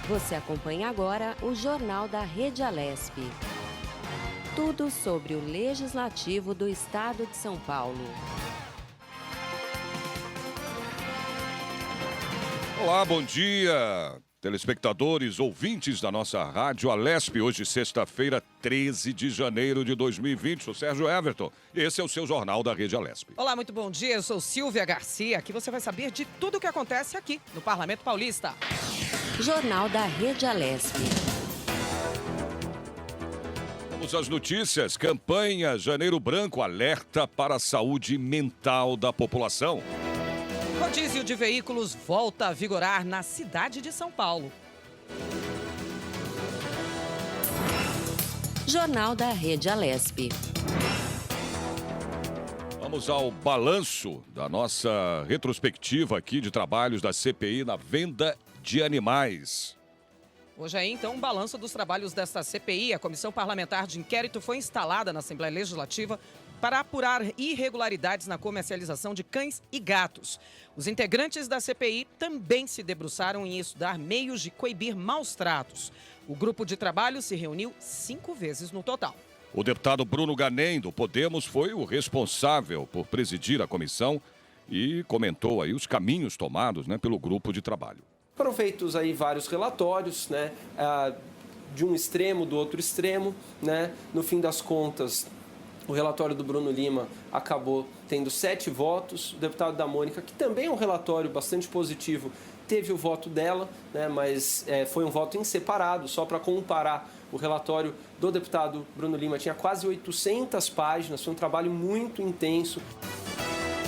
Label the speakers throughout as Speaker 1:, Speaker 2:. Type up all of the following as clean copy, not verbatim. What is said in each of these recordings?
Speaker 1: Você acompanha agora o Jornal da Rede Alesp. Tudo sobre o Legislativo do Estado de São Paulo.
Speaker 2: Olá, bom dia, telespectadores, ouvintes da nossa Rádio Alesp. Hoje, sexta-feira, 13 de janeiro de 2020. Sou Sérgio Everton e esse é o seu Jornal da Rede Alesp.
Speaker 3: Olá, muito bom dia. Eu sou Silvia Garcia. Aqui você vai saber de tudo o que acontece aqui no Parlamento Paulista.
Speaker 1: Jornal da Rede Alesp.
Speaker 2: Vamos às notícias. Campanha Janeiro Branco alerta para a saúde mental da população.
Speaker 3: Rodízio de veículos volta a vigorar na cidade de São Paulo.
Speaker 1: Jornal da Rede Alesp.
Speaker 2: Vamos ao balanço da nossa retrospectiva aqui de trabalhos da CPI na venda de animais.
Speaker 3: Hoje aí, então, um balanço dos trabalhos desta CPI. A Comissão Parlamentar de Inquérito foi instalada na Assembleia Legislativa para apurar irregularidades na comercialização de cães e gatos. Os integrantes da CPI também se debruçaram em estudar meios de coibir maus tratos. O grupo de trabalho se reuniu 5 vezes no total.
Speaker 2: O deputado Bruno Ganem, do Podemos, foi o responsável por presidir a comissão e comentou aí os caminhos tomados, pelo grupo de trabalho.
Speaker 4: Foram feitos aí vários relatórios, de um extremo, do outro extremo, No fim das contas, o relatório do Bruno Lima acabou tendo 7 votos. O deputado da Mônica, que também é um relatório bastante positivo, teve o voto dela, mas foi um voto em separado. Só para comparar, o relatório do deputado Bruno Lima tinha quase 800 páginas, foi um trabalho muito intenso.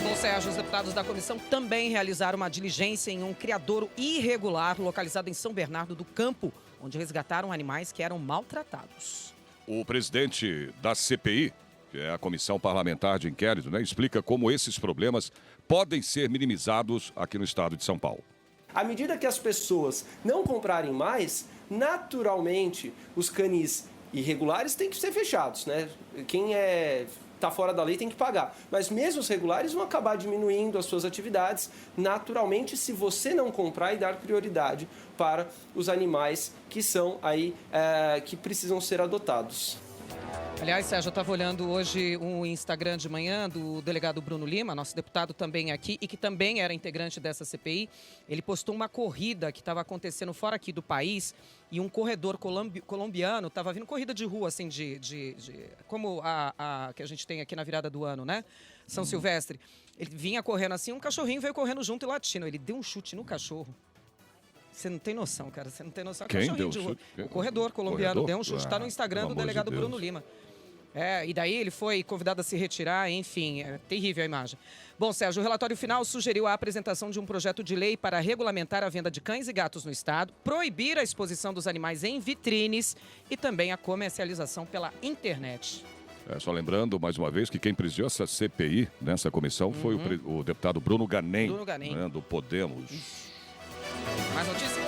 Speaker 3: Bom, Sérgio, os deputados da comissão também realizaram uma diligência em um criadouro irregular localizado em São Bernardo do Campo, onde resgataram animais que eram maltratados.
Speaker 2: O presidente da CPI, que é a Comissão Parlamentar de Inquérito, explica como esses problemas podem ser minimizados aqui no estado de São Paulo.
Speaker 4: À medida que as pessoas não comprarem mais, naturalmente os canis irregulares têm que ser fechados, Quem está fora da lei tem que pagar. Mas mesmo os regulares vão acabar diminuindo as suas atividades, naturalmente, se você não comprar e dar prioridade para os animais que são aí, que precisam ser adotados.
Speaker 3: Aliás, Sérgio, eu estava olhando hoje o Instagram de manhã do delegado Bruno Lima, nosso deputado também aqui, e que também era integrante dessa CPI. Ele postou uma corrida que estava acontecendo fora aqui do país e um corredor colombiano estava vindo corrida de rua, assim, como a que a gente tem aqui na virada do ano, São Silvestre. Ele vinha correndo assim, um cachorrinho veio correndo junto e latindo. Ele deu um chute no cachorro. Você não tem noção, cara. Você não tem noção.
Speaker 2: Quem deu chute?
Speaker 3: O corredor colombiano deu um chute. Está no Instagram do delegado Bruno Lima. E daí ele foi convidado a se retirar, enfim, é terrível a imagem. Bom, Sérgio, o relatório final sugeriu a apresentação de um projeto de lei para regulamentar a venda de cães e gatos no estado, proibir a exposição dos animais em vitrines e também a comercialização pela internet.
Speaker 2: Só lembrando, mais uma vez, que quem presidiu essa CPI nessa comissão foi o deputado Bruno Ganem, do Podemos.
Speaker 3: Mais notícia?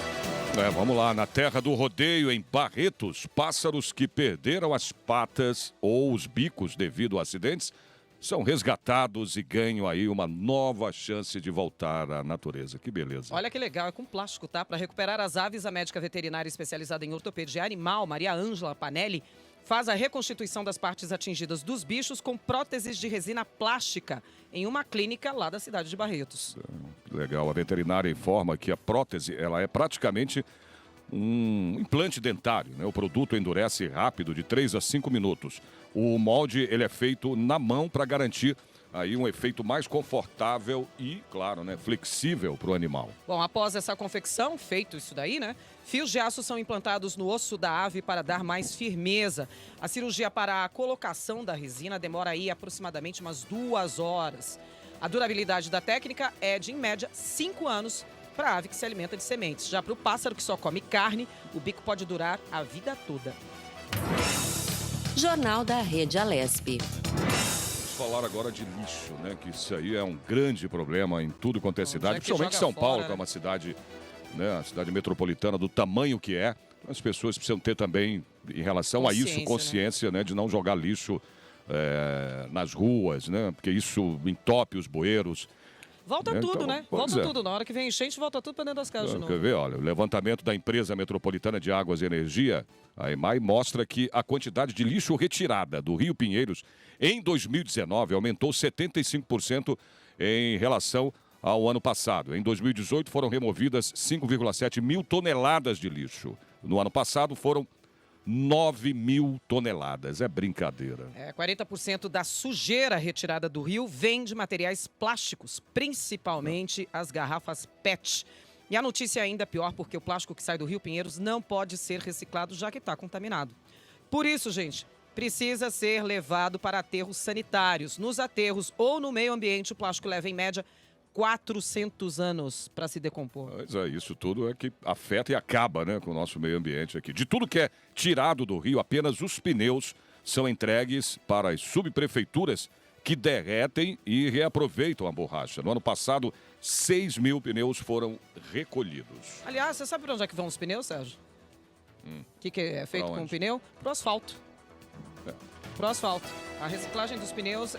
Speaker 2: Vamos lá, na terra do rodeio, em Barretos, pássaros que perderam as patas ou os bicos devido a acidentes são resgatados e ganham aí uma nova chance de voltar à natureza. Que beleza.
Speaker 3: Olha que legal, é com plástico, tá? Para recuperar as aves, a médica veterinária especializada em ortopedia animal, Maria Ângela Panelli, faz a reconstituição das partes atingidas dos bichos com próteses de resina plástica em uma clínica lá da cidade de Barretos.
Speaker 2: Legal, a veterinária informa que a prótese ela é praticamente um implante dentário, O produto endurece rápido, de 3 a 5 minutos. O molde ele é feito na mão para garantir aí um efeito mais confortável e, claro, flexível para o animal.
Speaker 3: Bom, após essa confecção, feito isso daí, fios de aço são implantados no osso da ave para dar mais firmeza. A cirurgia para a colocação da resina demora aí aproximadamente umas 2 horas. A durabilidade da técnica é de, em média, 5 anos para a ave que se alimenta de sementes. Já para o pássaro que só come carne, o bico pode durar a vida toda.
Speaker 1: Jornal da Rede Alesp.
Speaker 2: Vamos falar agora de lixo, Que isso aí é um grande problema em tudo quanto é cidade, principalmente São Paulo, que é uma cidade, a cidade metropolitana do tamanho que é. As pessoas precisam ter também, em relação a isso, consciência, de não jogar lixo nas ruas, porque isso entope os bueiros.
Speaker 3: Volta
Speaker 2: Então,
Speaker 3: tudo, né?
Speaker 2: pois
Speaker 3: Volta
Speaker 2: é.
Speaker 3: tudo. Na hora que vem enchente, volta tudo para dentro das casas de
Speaker 2: Quer
Speaker 3: novo.
Speaker 2: ver? Olha, o levantamento da Empresa Metropolitana de Águas e Energia, a EMAI, mostra que a quantidade de lixo retirada do Rio Pinheiros em 2019 aumentou 75% em relação ao ano passado. Em 2018 foram removidas 5,7 mil toneladas de lixo. No ano passado foram 9 mil toneladas. É brincadeira.
Speaker 3: 40% da sujeira retirada do rio vem de materiais plásticos, principalmente as garrafas PET. E a notícia é ainda pior porque o plástico que sai do Rio Pinheiros não pode ser reciclado, já que está contaminado. Por isso, gente, precisa ser levado para aterros sanitários. Nos aterros ou no meio ambiente, o plástico leva, em média, 400 anos para se decompor.
Speaker 2: Mas é, isso tudo é que afeta e acaba, né, com o nosso meio ambiente aqui. De tudo que é tirado do rio, apenas os pneus são entregues para as subprefeituras que derretem e reaproveitam a borracha. No ano passado, 6 mil pneus foram recolhidos.
Speaker 3: Aliás, você sabe para onde é que vão os pneus, Sérgio? O que é feito
Speaker 2: Pra
Speaker 3: com o
Speaker 2: onde?
Speaker 3: pneu? Pro asfalto. Pro asfalto. A reciclagem dos pneus,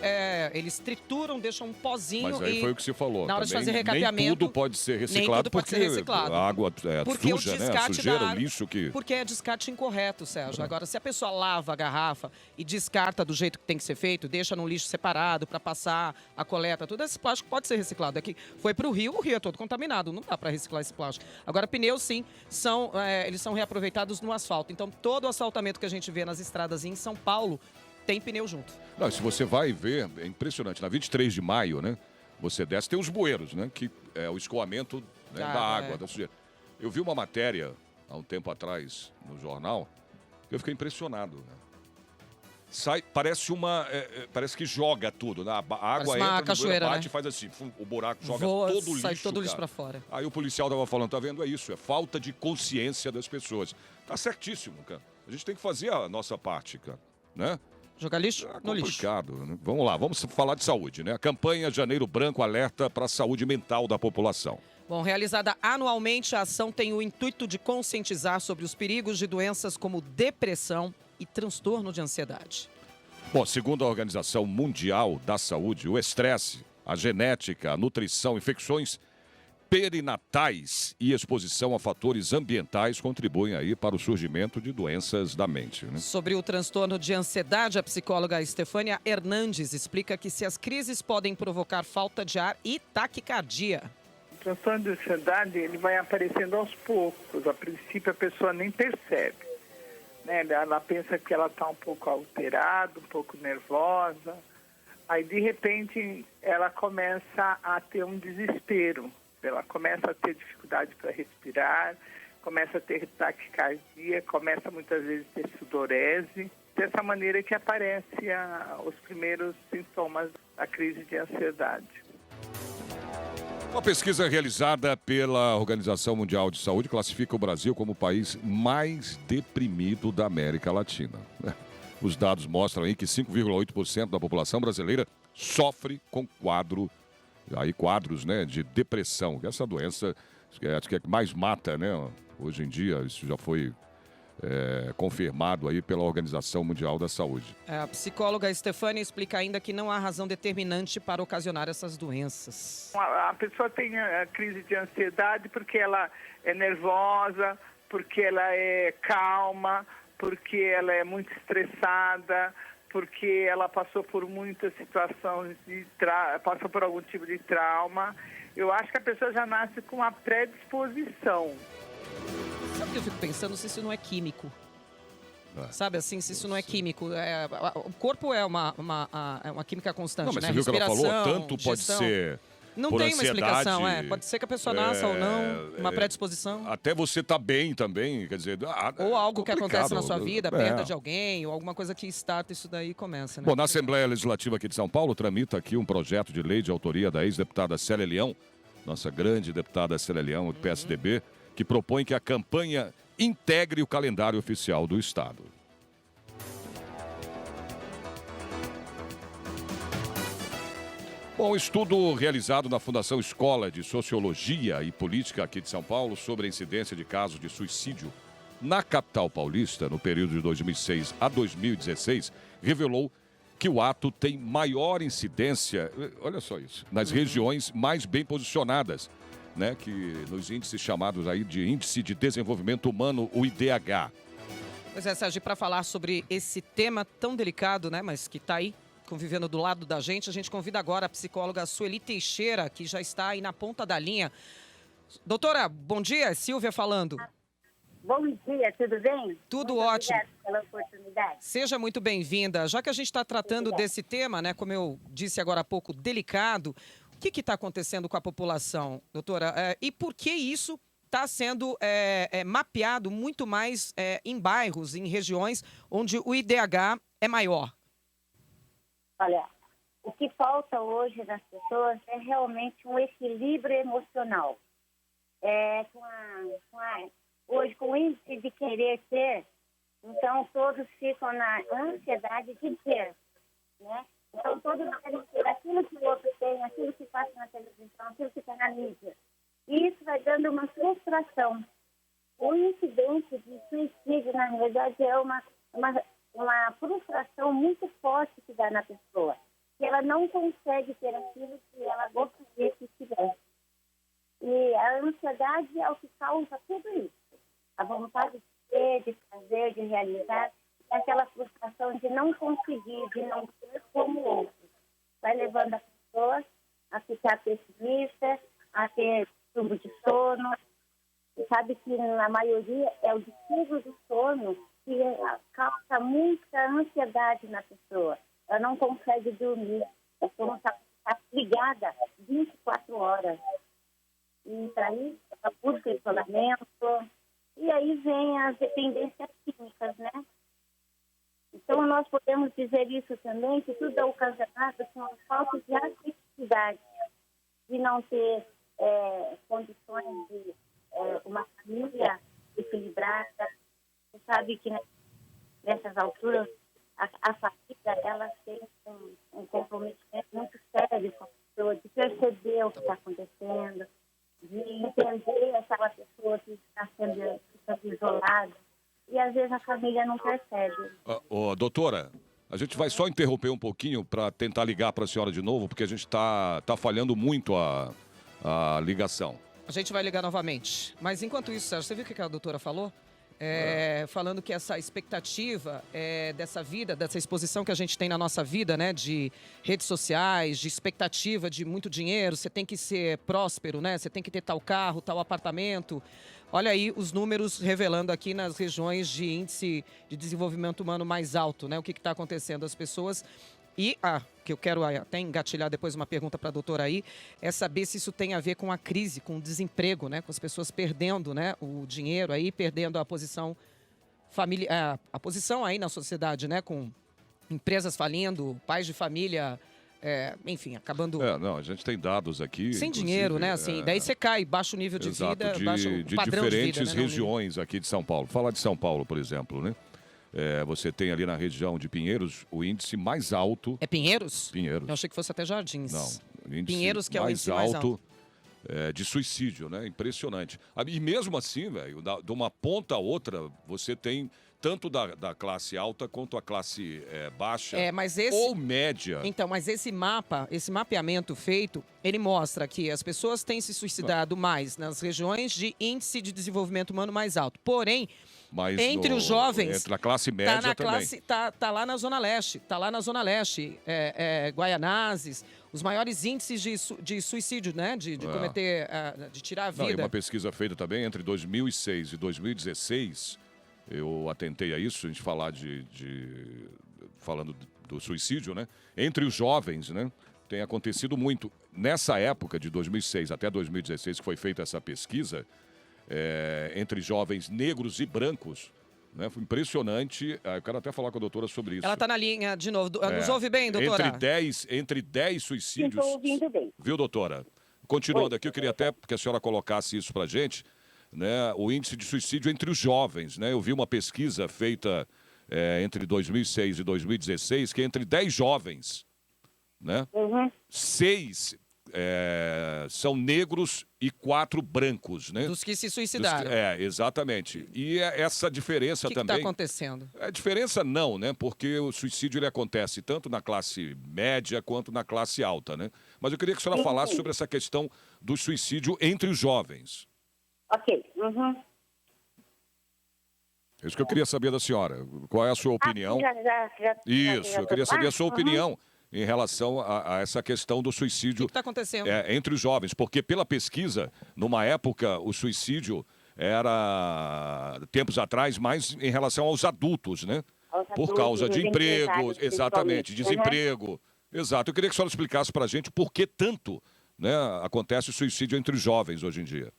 Speaker 3: eles trituram, deixam um pozinho
Speaker 2: Mas aí
Speaker 3: e...
Speaker 2: foi o que você falou.
Speaker 3: na hora de
Speaker 2: Também
Speaker 3: fazer recapeamento,
Speaker 2: nem tudo pode ser reciclado
Speaker 3: tudo pode
Speaker 2: porque
Speaker 3: ser reciclado.
Speaker 2: a água
Speaker 3: Porque
Speaker 2: suja,
Speaker 3: o
Speaker 2: né? A
Speaker 3: descarte
Speaker 2: sujeira,
Speaker 3: da
Speaker 2: o
Speaker 3: água-
Speaker 2: lixo que...
Speaker 3: Porque é descarte incorreto, Sérgio. Agora, se a pessoa lava a garrafa e descarta do jeito que tem que ser feito, deixa num lixo separado para passar a coleta, tudo esse plástico pode ser reciclado. É que foi para o rio é todo contaminado, não dá para reciclar esse plástico. Agora, pneus, sim, eles são reaproveitados no asfalto. Então, todo o asfaltamento que a gente vê nas estradas em São Paulo tem pneu junto.
Speaker 2: Não, se você vai ver, é impressionante. Na 23 de maio, né? Você desce, tem os bueiros, né? Que é o escoamento, né, da água, da sujeira. Eu vi uma matéria há um tempo atrás no jornal, que eu fiquei impressionado. Né? Parece que joga tudo, né? A água
Speaker 3: uma
Speaker 2: entra,
Speaker 3: cachoeira,
Speaker 2: bate
Speaker 3: né?
Speaker 2: e faz assim, o buraco joga
Speaker 3: Voa,
Speaker 2: todo o lixo,
Speaker 3: sai todo o lixo
Speaker 2: cara.
Speaker 3: para fora.
Speaker 2: Aí o policial tava falando, tá vendo? É isso, é falta de consciência das pessoas. Tá certíssimo, cara. A gente tem que fazer a nossa parte, cara, né?
Speaker 3: Jogar lixo no lixo.
Speaker 2: Complicado, né? Vamos lá, vamos falar de saúde, né? A campanha Janeiro Branco alerta para a saúde mental da população.
Speaker 3: Bom, realizada anualmente, a ação tem o intuito de conscientizar sobre os perigos de doenças como depressão e transtorno de ansiedade.
Speaker 2: Bom, segundo a Organização Mundial da Saúde, o estresse, a genética, a nutrição, infecções perinatais e exposição a fatores ambientais contribuem aí para o surgimento de doenças da mente, né?
Speaker 3: Sobre o transtorno de ansiedade, a psicóloga Estefânia Hernandes explica que se as crises podem provocar falta de ar e taquicardia.
Speaker 5: O transtorno de ansiedade, ele vai aparecendo aos poucos. A princípio, a pessoa nem percebe, né? Ela pensa que ela está um pouco alterada, um pouco nervosa. Aí, de repente, ela começa a ter um desespero. Ela começa a ter dificuldade para respirar, começa a ter taquicardia, começa muitas vezes a ter sudorese. Dessa maneira que aparecem os primeiros sintomas da crise de ansiedade.
Speaker 2: Uma pesquisa realizada pela Organização Mundial de Saúde classifica o Brasil como o país mais deprimido da América Latina. Os dados mostram aí que 5,8% da população brasileira sofre com quadros, né, de depressão. Essa doença acho que é que mais mata, né? Hoje em dia, isso já foi confirmado aí pela Organização Mundial da Saúde.
Speaker 3: A psicóloga Estefânia explica ainda que não há razão determinante para ocasionar essas doenças.
Speaker 5: A pessoa tem a crise de ansiedade porque ela é nervosa, porque ela é calma, porque ela é muito estressada, porque ela passou por muitas situações, passou por algum tipo de trauma. Eu acho que a pessoa já nasce com uma predisposição.
Speaker 3: Sabe o que eu fico pensando se isso não é químico?
Speaker 2: É.
Speaker 3: Sabe assim, se isso não é químico? O corpo é uma química constante,
Speaker 2: Não, mas
Speaker 3: né?
Speaker 2: você viu o que ela falou?
Speaker 3: Respiração,
Speaker 2: Tanto pode
Speaker 3: digestão.
Speaker 2: ser
Speaker 3: Não
Speaker 2: por
Speaker 3: tem uma explicação,
Speaker 2: ansiedade,
Speaker 3: Pode ser que a pessoa nasça ou não, uma predisposição.
Speaker 2: Até você tá bem também, quer dizer...
Speaker 3: Ou algo que
Speaker 2: complicado.
Speaker 3: acontece na sua vida, perda de alguém, ou alguma coisa que starta isso daí começa, né?
Speaker 2: Bom, na Assembleia Legislativa aqui de São Paulo, tramita aqui um projeto de lei de autoria da ex-deputada Célia Leão, nossa grande deputada Célia Leão, do PSDB, que propõe que a campanha integre o calendário oficial do Estado. Bom, estudo realizado na Fundação Escola de Sociologia e Política aqui de São Paulo sobre a incidência de casos de suicídio na capital paulista no período de 2006 a 2016 revelou que o ato tem maior incidência, olha só isso, nas regiões mais bem posicionadas, né, que nos índices chamados aí de Índice de Desenvolvimento Humano, o IDH.
Speaker 3: Pois é, Sérgio, para falar sobre esse tema tão delicado, né, mas que está aí convivendo do lado da gente, a gente convida agora a psicóloga Sueli Teixeira, que já está aí na ponta da linha. Doutora, bom dia, Silvia falando.
Speaker 6: Bom dia, tudo bem?
Speaker 3: Tudo
Speaker 6: Muito
Speaker 3: ótimo.
Speaker 6: Obrigada pela oportunidade.
Speaker 3: Seja muito bem-vinda. Já que a gente está tratando
Speaker 6: Obrigada.
Speaker 3: desse tema, né, como eu disse agora há pouco, delicado, o que está acontecendo com a população, doutora? E por que isso está sendo mapeado muito mais em bairros, em regiões onde o IDH é maior?
Speaker 6: Olha, o que falta hoje nas pessoas é realmente um equilíbrio emocional. Hoje, com o índice de querer ter, então todos ficam na ansiedade de ter, né? Então todos querem ter aquilo que o outro tem, aquilo que passa na televisão, aquilo que está na mídia. E isso vai dando uma frustração. O incidente de suicídio, na verdade, é uma frustração muito forte que dá na pessoa, que ela não consegue ter aquilo que ela gostaria que tivesse. E a ansiedade é o que causa tudo isso. A vontade de ter, de fazer, de realizar, e aquela frustração de não conseguir, de não ser como o outro. Vai levando a pessoa a ficar pessimista, a ter distúrbio de sono. E sabe que, na maioria, é o distúrbio do sono que causa muita ansiedade na pessoa. Ela não consegue dormir. A pessoa está ligada 24 horas. E para isso, ela busca isolamento. E aí vem as dependências químicas, né? Então, nós podemos dizer isso também, que tudo é ocasionado com a falta de afetividade, de não ter condições de uma família equilibrada. Você sabe que nessas alturas, a família, ela tem um comprometimento muito sério com a pessoa, de perceber o que está acontecendo, de entender aquela pessoa que está sendo isolada. E às vezes a família não percebe.
Speaker 2: Doutora, a gente vai só interromper um pouquinho para tentar ligar para a senhora de novo, porque a gente tá falhando muito a ligação.
Speaker 3: A gente vai ligar novamente. Mas enquanto isso, Sérgio, você viu o que a doutora falou? Falando que essa expectativa dessa vida, dessa exposição que a gente tem na nossa vida, né, de redes sociais, de expectativa de muito dinheiro, você tem que ser próspero, né? Você tem que ter tal carro, tal apartamento. Olha aí os números revelando aqui nas regiões de índice de desenvolvimento humano mais alto, né? O que está acontecendo? As pessoas... E, que eu quero até engatilhar depois uma pergunta para a doutora aí, é saber se isso tem a ver com a crise, com o desemprego, né? Com as pessoas perdendo, né, o dinheiro aí, perdendo a posição familiar, a posição aí na sociedade, né? Com empresas falindo, pais de família, enfim, acabando...
Speaker 2: Não, a gente tem dados aqui...
Speaker 3: Sem dinheiro, né? Assim, daí você cai, baixa o nível de vida, baixa o padrão de
Speaker 2: diferentes
Speaker 3: vida, né?
Speaker 2: regiões aqui de São Paulo. Falar de São Paulo, por exemplo, né? Você tem ali na região de Pinheiros o índice mais alto.
Speaker 3: É Pinheiros?
Speaker 2: Pinheiros.
Speaker 3: Eu achei que fosse até Jardins.
Speaker 2: Não, o índice
Speaker 3: Pinheiros que é o índice mais alto.
Speaker 2: De suicídio, né? Impressionante. E mesmo assim, velho, de uma ponta a outra, você tem tanto da classe alta quanto a classe baixa ou média.
Speaker 3: Então, mas esse mapeamento feito, ele mostra que as pessoas têm se suicidado mais nas regiões de índice de desenvolvimento humano mais alto. Porém, entre os jovens...
Speaker 2: Entre a classe média também.
Speaker 3: Tá lá na Zona Leste. Tá lá na Zona Leste. Guaianazes, os maiores índices de suicídio, né? De cometer... de tirar a vida.
Speaker 2: E uma pesquisa feita também entre 2006 e 2016... Eu atentei a isso, a gente falar falando do suicídio, né? Entre os jovens, né? Tem acontecido muito. Nessa época, de 2006 até 2016, que foi feita essa pesquisa, entre jovens negros e brancos, né? Foi impressionante. Eu quero até falar com a doutora sobre isso.
Speaker 3: Ela está na linha de novo. Nos ouve bem, doutora?
Speaker 2: Entre 10 suicídios...
Speaker 6: Estou ouvindo bem.
Speaker 2: Viu, doutora? Continuando aqui, eu queria até que a senhora colocasse isso pra gente. Né, o índice de suicídio entre os jovens, né? Eu vi uma pesquisa feita entre 2006 e 2016, que entre 10 jovens, né, 6 são negros e 4 brancos, né?
Speaker 3: Dos que se suicidaram.
Speaker 2: Exatamente. E essa diferença
Speaker 3: O que
Speaker 2: também...
Speaker 3: está acontecendo?
Speaker 2: A diferença não, né? Porque o suicídio ele acontece tanto na classe média quanto na classe alta, né? Mas eu queria que a senhora falasse sobre essa questão do suicídio entre os jovens.
Speaker 6: Ok. Uhum.
Speaker 2: É isso que eu queria saber da senhora. Qual é a sua opinião? Isso, eu queria saber a sua opinião em relação a essa questão do suicídio.
Speaker 3: O que está acontecendo?
Speaker 2: Entre os jovens, porque pela pesquisa, numa época, o suicídio era, tempos atrás, mais em relação aos adultos, né? Por causa de emprego, exatamente, desemprego. Exato. Eu queria que a senhora explicasse para a gente por que tanto, né, acontece o suicídio entre os jovens hoje em dia.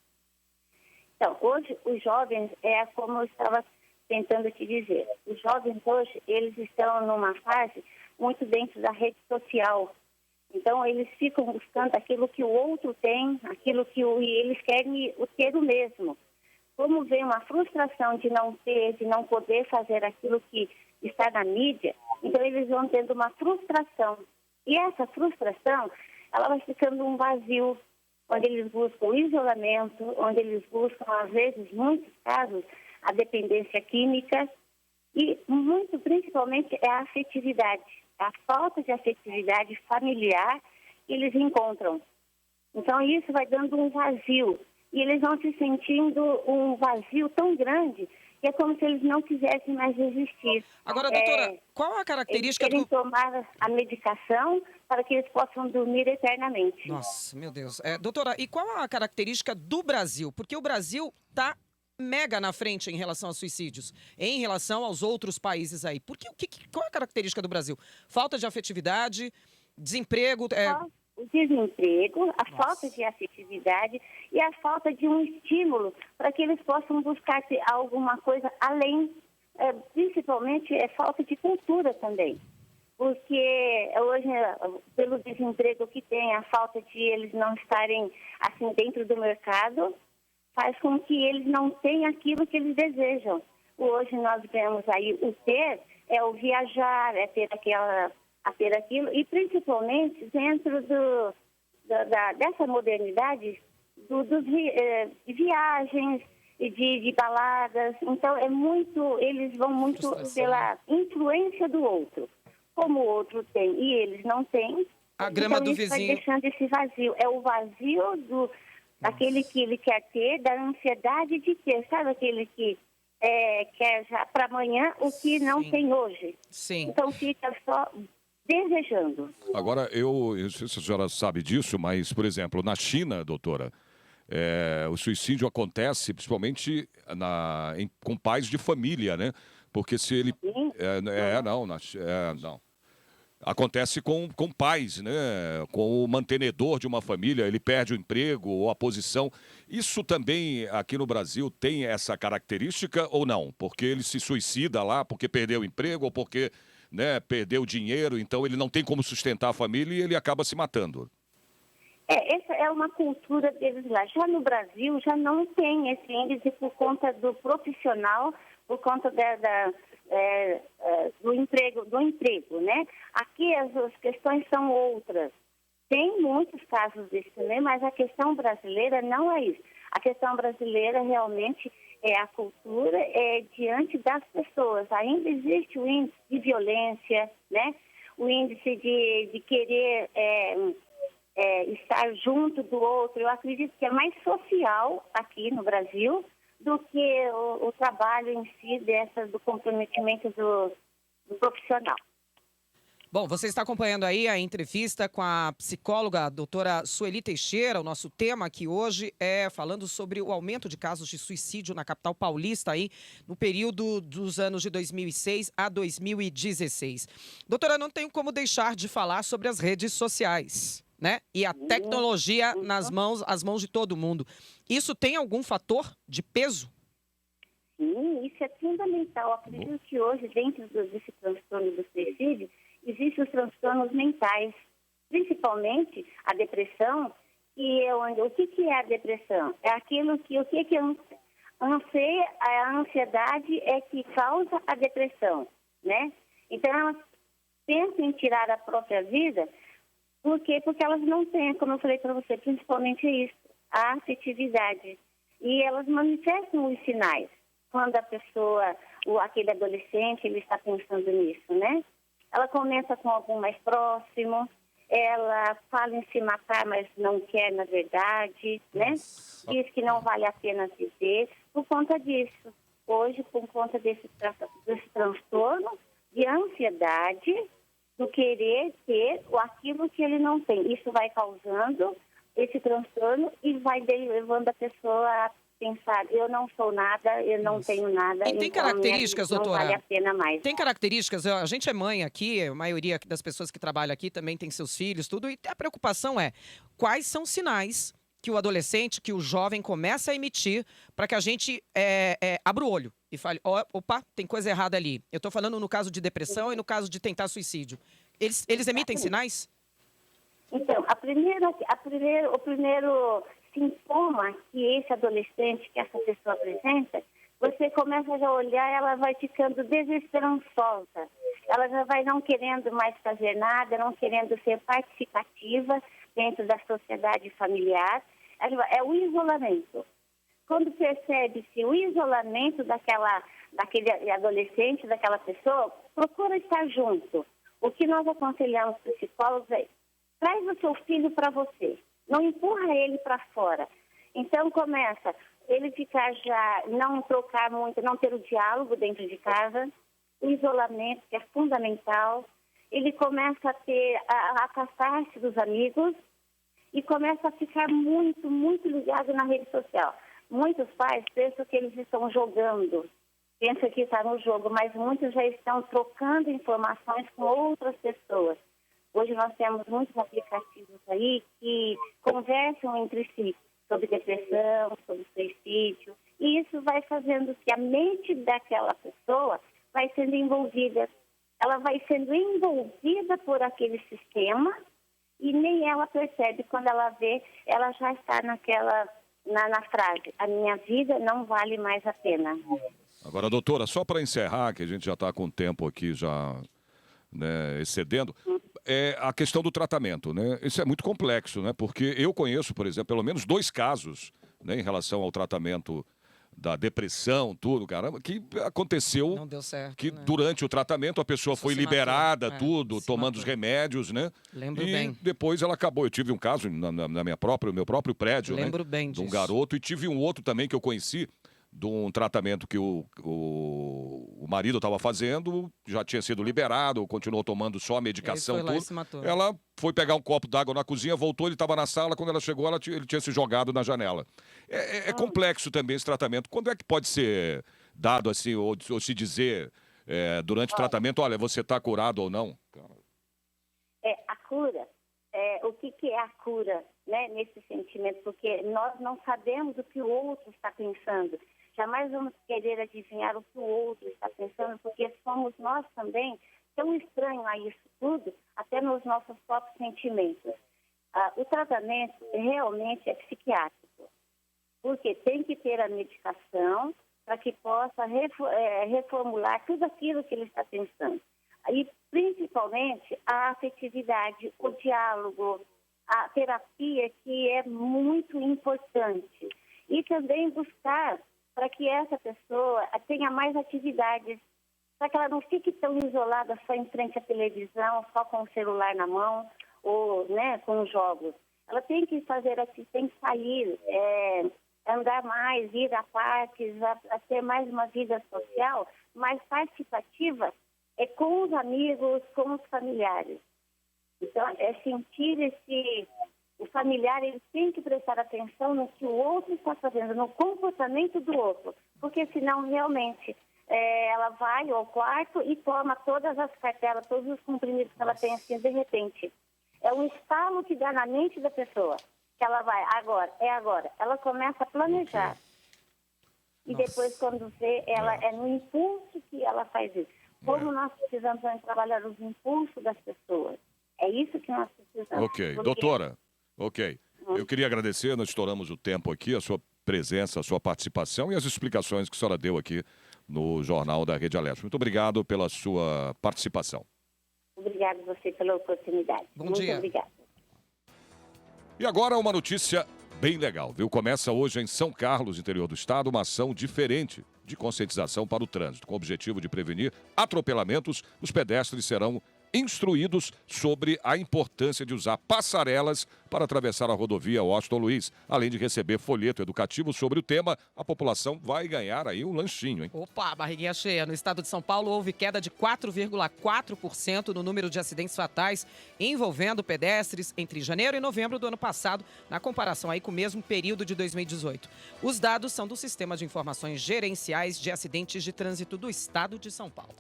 Speaker 6: Então, hoje, os jovens, como eu estava tentando te dizer, os jovens hoje, eles estão numa fase muito dentro da rede social. Então, eles ficam buscando aquilo que o outro tem, aquilo que e eles querem ter o mesmo. Como vem uma frustração de não ter, de não poder fazer aquilo que está na mídia, então eles vão tendo uma frustração. E essa frustração, ela vai ficando um vazio, onde eles buscam isolamento, onde eles buscam, às vezes, muitos casos, a dependência química e, muito principalmente, é a afetividade, a falta de afetividade familiar que eles encontram. Então, isso vai dando um vazio e eles vão se sentindo um vazio tão grande que é como se eles não quisessem mais existir.
Speaker 3: Agora, doutora, qual a característica
Speaker 6: eles querem tomar a medicação para que eles possam dormir eternamente.
Speaker 3: Nossa, meu Deus. Doutora, e qual a característica do Brasil? Porque o Brasil está mega na frente em relação a suicídios, em relação aos outros países aí. Porque qual é a característica do Brasil? Falta de afetividade, desemprego...
Speaker 6: O desemprego, a falta de afetividade e a falta de um estímulo para que eles possam buscar alguma coisa além, principalmente falta de cultura também. Porque hoje, pelo desemprego que tem, a falta de eles não estarem assim dentro do mercado, faz com que eles não tenham aquilo que eles desejam. Hoje nós vemos aí o ter, o viajar, ter aquilo, e principalmente dentro dessa modernidade de viagens e de baladas. Então, eles vão muito pela influência do outro. Como o outro tem e eles não têm,
Speaker 3: a grama
Speaker 6: então
Speaker 3: do
Speaker 6: isso
Speaker 3: vizinho.
Speaker 6: vai deixando esse vazio. É o vazio daquele que ele quer ter, da ansiedade de ter. Sabe aquele que quer já para amanhã o que não tem hoje?
Speaker 3: Sim.
Speaker 6: Então, fica só desejando.
Speaker 2: Agora, eu não sei se a senhora sabe disso, mas, por exemplo, na China, doutora, o suicídio acontece principalmente com pais de família, né? Porque se ele... Não. Acontece com pais, né? Com o mantenedor de uma família, ele perde o emprego ou a posição. Isso também, aqui no Brasil, tem essa característica ou não? Porque ele se suicida lá porque perdeu o emprego ou porque... perdeu dinheiro, então ele não tem como sustentar a família e ele acaba se matando.
Speaker 6: Essa é uma cultura deles lá. Já no Brasil, já não tem esse índice por conta do profissional, por conta do emprego, né? Aqui as questões são outras. Tem muitos casos desse também, mas a questão brasileira não é isso. A questão brasileira realmente é a cultura diante das pessoas. Ainda existe o índice de violência, né? O índice de querer estar junto do outro. Eu acredito que é mais social aqui no Brasil do que o trabalho em si do comprometimento do profissional.
Speaker 3: Bom, você está acompanhando aí a entrevista com a psicóloga a doutora Sueli Teixeira. O nosso tema aqui hoje é falando sobre o aumento de casos de suicídio na capital paulista aí no período dos anos de 2006 a 2016. Doutora, não tenho como deixar de falar sobre as redes sociais, né? E a tecnologia nas mãos de todo mundo. Isso tem algum fator de peso?
Speaker 6: Sim, isso é fundamental. Eu acredito que hoje, dentro desse transtorno do suicídio, existem os transtornos mentais, principalmente a depressão. O que é a depressão? É aquilo que a ansiedade é que causa a depressão, né? Então, ela pensa em tirar a própria vida Por quê? Porque elas não têm, como eu falei para você, principalmente isso, a afetividade. E elas manifestam os sinais. Quando a pessoa, aquele adolescente, ele está pensando nisso, né? Ela começa com algum mais próximo, ela fala em se matar, mas não quer, na verdade, né? Diz que não vale a pena viver por conta disso. Hoje, por conta desse transtorno de ansiedade, do querer ter aquilo que ele não tem. Isso vai causando esse transtorno e vai levando a pessoa a pensar, eu não sou nada, eu não tenho nada.
Speaker 3: E tem características, doutora?
Speaker 6: Não vale a pena mais.
Speaker 3: Tem características, a gente é mãe aqui, a maioria das pessoas que trabalham aqui também tem seus filhos, tudo, e a preocupação é quais são os sinais que o adolescente, que o jovem começa a emitir para que a gente abra o olho e fale, opa, tem coisa errada ali. Eu estou falando no caso de depressão e no caso de tentar suicídio. Eles emitem sinais?
Speaker 6: Então, o primeiro sintoma que esse adolescente, que essa pessoa apresenta, você começa já a olhar, ela vai ficando desesperançosa. Ela já vai não querendo mais fazer nada, não querendo ser participativa dentro da sociedade familiar. É o isolamento. Quando percebe-se o isolamento daquele adolescente, daquela pessoa, procura estar junto. O que nós aconselhamos psicólogos é, traz o seu filho para você. Não empurra ele para fora. Então começa ele ficar já, não trocar muito, não ter o diálogo dentro de casa, o isolamento, que é fundamental. Ele começa a afastar-se dos amigos e começa a ficar muito, muito ligado na rede social. Muitos pais pensam que eles estão jogando, pensam que está no jogo, mas muitos já estão trocando informações com outras pessoas. Hoje nós temos muitos aplicativos aí que conversam entre si sobre depressão, sobre suicídio, e isso vai fazendo que a mente daquela pessoa vai sendo envolvida. Ela vai sendo envolvida por aquele sistema e nem ela percebe. Quando ela vê, ela já está na frase, a minha vida não vale mais a pena.
Speaker 2: Agora, doutora, só para encerrar, que a gente já está com o tempo aqui já, né, excedendo, é a questão do tratamento, né? Isso é muito complexo, né? Porque eu conheço, por exemplo, pelo menos 2 casos, né, em relação ao tratamento da depressão, tudo, caramba, que aconteceu.
Speaker 3: Não deu certo,
Speaker 2: que
Speaker 3: né?
Speaker 2: durante o tratamento a pessoa foi
Speaker 3: se
Speaker 2: liberada,
Speaker 3: matou.
Speaker 2: tudo,
Speaker 3: Se
Speaker 2: tomando
Speaker 3: matou.
Speaker 2: os remédios, né?
Speaker 3: Lembro
Speaker 2: e
Speaker 3: bem.
Speaker 2: depois ela acabou. Eu tive um caso no meu próprio prédio,
Speaker 3: Lembro
Speaker 2: né?
Speaker 3: bem
Speaker 2: De um
Speaker 3: disso.
Speaker 2: garoto, e tive um outro também que eu conheci, de um tratamento que o marido estava fazendo, já tinha sido liberado, continuou tomando só a medicação,
Speaker 3: Ele foi lá e
Speaker 2: tudo.
Speaker 3: se matou.
Speaker 2: Ela foi pegar um copo d'água na cozinha, voltou, ele estava na sala, quando ela chegou, ele tinha se jogado na janela. É complexo também esse tratamento. Quando é que pode ser dado assim, ou se dizer durante o tratamento, olha, você está curado ou não?
Speaker 6: A cura, o que é a cura, né, nesse sentimento? Porque nós não sabemos o que o outro está pensando. Jamais vamos querer adivinhar o que o outro está pensando, porque somos nós também tão estranhos a isso tudo, até nos nossos próprios sentimentos. O tratamento realmente é psiquiátrico, porque tem que ter a medicação para que possa reformular tudo aquilo que ele está pensando. E, principalmente, a afetividade, o diálogo, a terapia, que é muito importante. E também buscar para que essa pessoa tenha mais atividades, para que ela não fique tão isolada só em frente à televisão, só com o celular na mão, ou, né, com os jogos. Ela tem que fazer assim, tem que sair, andar mais, ir a parques, a ter mais uma vida social, mais participativa, com os amigos, com os familiares. Então, sentir o familiar, ele tem que prestar atenção no que o outro está fazendo, no comportamento do outro, porque senão realmente ela vai ao quarto e toma todas as cartelas, todos os comprimidos que ela tem assim, de repente. É um estalo que dá na mente da pessoa, que ela vai, agora. Ela começa a planejar. E depois, quando vê, ela é no impulso que ela faz isso. Como nós precisamos trabalhar os impulsos das pessoas. É isso que nós precisamos.
Speaker 2: Ok, doutora, ok. Eu queria agradecer, nós estouramos o tempo aqui, a sua presença, a sua participação e as explicações que a senhora deu aqui no Jornal da Rede Alesp. Muito obrigado pela sua participação.
Speaker 6: Obrigado você pela oportunidade.
Speaker 3: Bom dia.
Speaker 6: Muito obrigada.
Speaker 2: E agora uma notícia bem legal, viu? Começa hoje em São Carlos, interior do estado, uma ação diferente de conscientização para o trânsito. Com o objetivo de prevenir atropelamentos, os pedestres serão instruídos sobre a importância de usar passarelas para atravessar a rodovia Washington Luiz. Além de receber folheto educativo sobre o tema, a população vai ganhar aí um lanchinho, hein?
Speaker 3: Opa, barriguinha cheia. No estado de São Paulo, houve queda de 4,4% no número de acidentes fatais envolvendo pedestres entre janeiro e novembro do ano passado, na comparação aí com o mesmo período de 2018. Os dados são do Sistema de Informações Gerenciais de Acidentes de Trânsito do estado de São Paulo.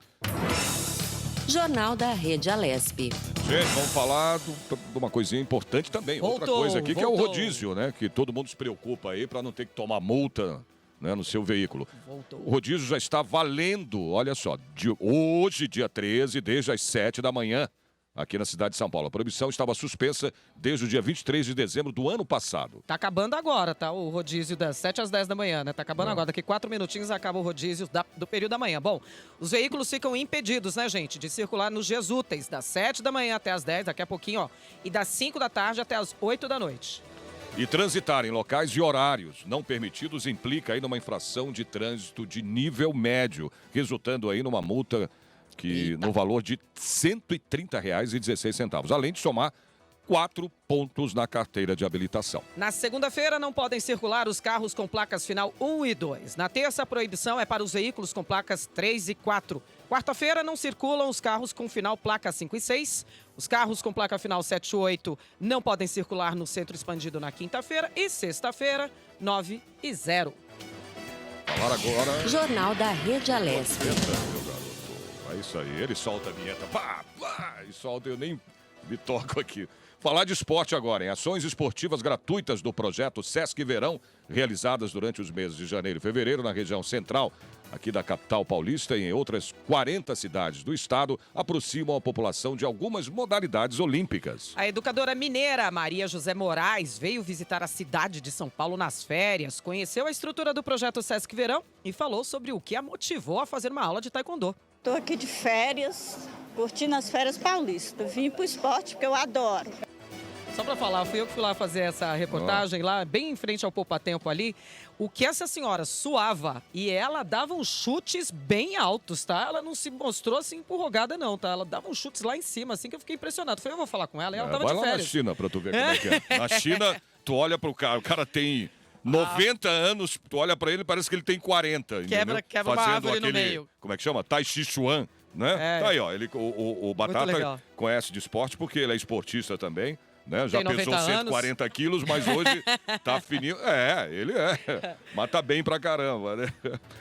Speaker 1: Jornal da Rede Alesp.
Speaker 2: Gente, vamos falar de uma coisinha importante também. Outra coisa aqui que é o rodízio, né? Que todo mundo se preocupa aí para não ter que tomar multa, né, no seu veículo. O rodízio já está valendo, olha só, hoje, dia 13, desde as 7 da manhã, aqui na cidade de São Paulo. A proibição estava suspensa desde o dia 23 de dezembro do ano passado.
Speaker 3: Tá acabando agora, tá? O rodízio das 7 às 10 da manhã, né? Tá acabando agora. Daqui 4 minutinhos acaba o rodízio do período da manhã. Bom, os veículos ficam impedidos, né, gente, de circular nos dias úteis, das 7 da manhã até as 10, daqui a pouquinho, ó, e das 5 da tarde até as 8 da noite.
Speaker 2: E transitar em locais e horários não permitidos implica aí numa infração de trânsito de nível médio, resultando aí numa multa no valor de R$ 130,16, além de somar 4 pontos na carteira de habilitação.
Speaker 3: Na segunda-feira não podem circular os carros com placas final 1 e 2. Na terça, a proibição é para os veículos com placas 3 e 4. Quarta-feira não circulam os carros com final placa 5 e 6. Os carros com placa final 7 e 8 não podem circular no centro expandido na quinta-feira. E sexta-feira, 9 e 0.
Speaker 2: Falar agora...
Speaker 1: Jornal da Rede Alesp.
Speaker 2: É isso aí, ele solta a vinheta, pá, pá, e solta, eu nem me toco aqui. Falar de esporte agora, em ações esportivas gratuitas do projeto Sesc Verão, realizadas durante os meses de janeiro e fevereiro na região central, aqui da capital paulista e em outras 40 cidades do estado, aproximam a população de algumas modalidades olímpicas.
Speaker 3: A educadora mineira Maria José Moraes veio visitar a cidade de São Paulo nas férias, conheceu a estrutura do projeto Sesc Verão e falou sobre o que a motivou a fazer uma aula de taekwondo.
Speaker 7: Estou aqui de férias, curtindo as férias paulistas. Vim pro esporte porque eu adoro.
Speaker 3: Só para falar, fui eu que fui lá fazer essa reportagem, lá bem em frente ao Poupa Tempo ali. O que essa senhora suava e ela dava uns chutes bem altos, tá? Ela não se mostrou assim empurrogada não, tá? Ela dava uns chutes lá em cima, assim, que eu fiquei impressionado. Falei, eu vou falar com ela e ela tava de férias.
Speaker 2: Vai lá na China pra tu ver como é que é. Na China, tu olha pro cara, o cara tem 90 anos, tu olha pra ele, parece que ele tem 40,
Speaker 3: quebra uma árvore no meio.
Speaker 2: Como é que chama? Tai Chi Chuan, né? Tá aí, ó, o Batata conhece de esporte porque ele é esportista também. Né? Já pesou 140 quilos, mas hoje tá fininho. Ele é. Mas tá bem pra caramba, né?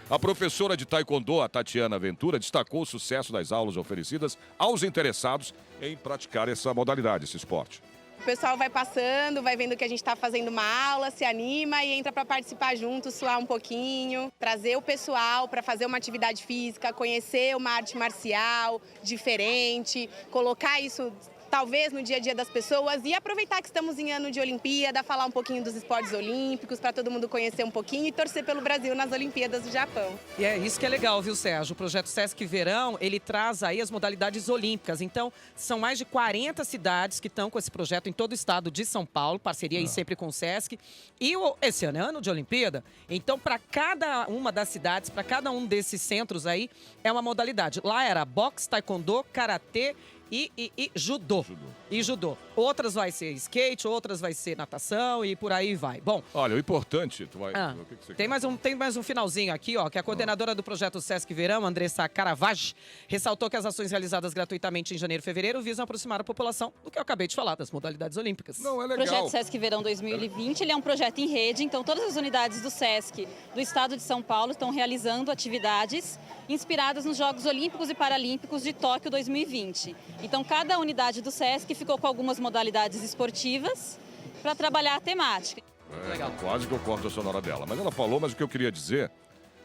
Speaker 2: A professora de taekwondo, a Tatiana Ventura, destacou o sucesso das aulas oferecidas aos interessados em praticar essa modalidade, esse esporte.
Speaker 8: O pessoal vai passando, vai vendo que a gente está fazendo uma aula, se anima e entra para participar junto, suar um pouquinho, trazer o pessoal para fazer uma atividade física, conhecer uma arte marcial diferente, colocar isso talvez no dia a dia das pessoas e aproveitar que estamos em ano de Olimpíada, falar um pouquinho dos esportes olímpicos, para todo mundo conhecer um pouquinho e torcer pelo Brasil nas Olimpíadas do Japão.
Speaker 3: E é isso que é legal, viu, Sérgio? O projeto Sesc Verão, ele traz aí as modalidades olímpicas. Então, são mais de 40 cidades que estão com esse projeto em todo o estado de São Paulo, parceria aí sempre com o Sesc. E esse ano é ano de Olimpíada, então para cada uma das cidades, para cada um desses centros aí, é uma modalidade. Lá era boxe, taekwondo, karatê e judô. E judô. Outras vai ser skate, outras vai ser natação e por aí vai. Bom.
Speaker 2: Olha, o importante, tu vai. O que você
Speaker 3: tem mais um finalzinho aqui, ó, que a coordenadora do projeto Sesc Verão, Andressa Caravage, ressaltou que as ações realizadas gratuitamente em janeiro e fevereiro visam aproximar a população do que eu acabei de falar, das modalidades olímpicas.
Speaker 2: Não, é legal.
Speaker 9: O projeto Sesc Verão 2020, ele é um projeto em rede, então todas as unidades do Sesc do estado de São Paulo estão realizando atividades inspiradas nos Jogos Olímpicos e Paralímpicos de Tóquio 2020. Então, cada unidade do Sesc ficou com algumas modalidades esportivas para trabalhar a temática.
Speaker 2: Legal. Quase que eu corto a sonora dela. Mas ela falou, mas o que eu queria dizer,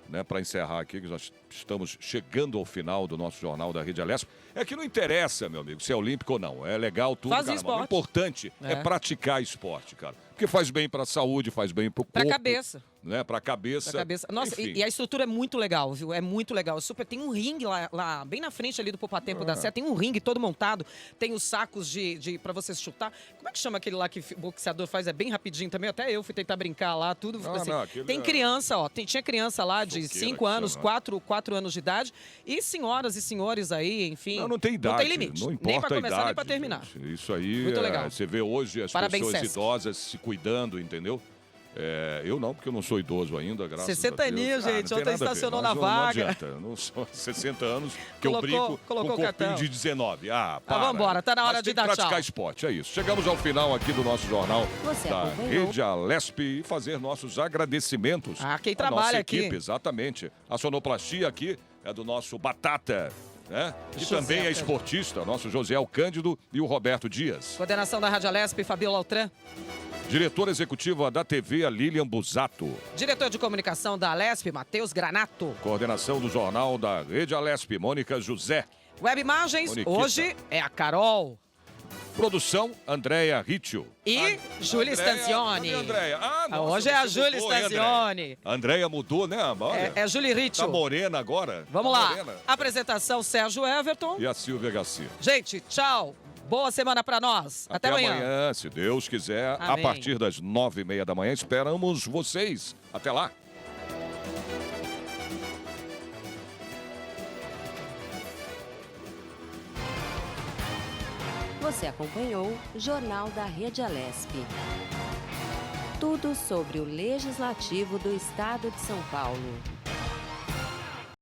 Speaker 2: né, para encerrar aqui, que nós estamos chegando ao final do nosso Jornal da Rede Alesp, é que não interessa, meu amigo, se é olímpico ou não. É legal tudo,
Speaker 3: Faz
Speaker 2: cara,
Speaker 3: esporte.
Speaker 2: O importante é praticar esporte, cara. Porque faz bem para a saúde, faz bem para o corpo.
Speaker 3: Pra cabeça.
Speaker 2: Né? Para a cabeça.
Speaker 3: Nossa, e a estrutura é muito legal, viu? É muito legal. Tem um ringue lá bem na frente ali do Poupatempo da Sé. Tem um ringue todo montado. Tem os sacos para você chutar. Como é que chama aquele lá que o boxeador faz? É bem rapidinho também. Até eu fui tentar brincar lá, tudo. Assim. Tem criança, ó. Tinha criança lá de 5 anos, 4 anos de idade. E senhoras e senhores aí, enfim.
Speaker 2: Não tem idade.
Speaker 3: Não tem limite.
Speaker 2: Não importa
Speaker 3: nem para começar,
Speaker 2: a idade,
Speaker 3: nem para terminar.
Speaker 2: Gente. Isso aí,
Speaker 3: muito legal.
Speaker 2: Você vê hoje as
Speaker 3: Parabéns,
Speaker 2: pessoas
Speaker 3: Sesc.
Speaker 2: idosas se cuidando, entendeu? Eu não, porque eu não sou idoso ainda, graças a Deus.
Speaker 3: 60 aninhos, gente. Ontem estacionou na vaga.
Speaker 2: Não adianta. Não sou 60 anos que eu brinco com um corpinho de 19. Para.
Speaker 3: Vamos embora, tá na hora de dar tchau.
Speaker 2: praticar esporte, é isso. Chegamos ao final aqui do nosso jornal da Rede Alesp e fazer nossos agradecimentos.
Speaker 3: Quem trabalha
Speaker 2: aqui.
Speaker 3: aqui.
Speaker 2: Exatamente. A sonoplastia aqui é do nosso Batata, né? Que também é esportista, nosso Josiel Cândido e o Roberto Dias.
Speaker 3: Coordenação da Rádio Alesp, Fabiola Altran.
Speaker 2: Diretora executiva da TV, a Lilian Busato.
Speaker 3: Diretor de comunicação da Alesp, Matheus Granato.
Speaker 2: Coordenação do jornal da Rede Alesp, Mônica José.
Speaker 3: Web Imagens, hoje é a Carol.
Speaker 2: Produção, Andréia Ritchio.
Speaker 3: E Júlia Stanzioni. Hoje é a Júlia Stanzioni.
Speaker 2: Andréia mudou, né, amor?
Speaker 3: É Júlia Ritchio.
Speaker 2: Tá morena agora.
Speaker 3: Vamos lá. Apresentação, Sérgio Everton.
Speaker 2: E a Silvia Garcia.
Speaker 3: Gente, tchau. Boa semana pra nós. Até amanhã.
Speaker 2: Se Deus quiser.
Speaker 3: Amém.
Speaker 2: A partir das 9h30 da manhã, esperamos vocês. Até lá.
Speaker 1: Você acompanhou o Jornal da Rede Alesp. Tudo sobre o Legislativo do Estado de São Paulo.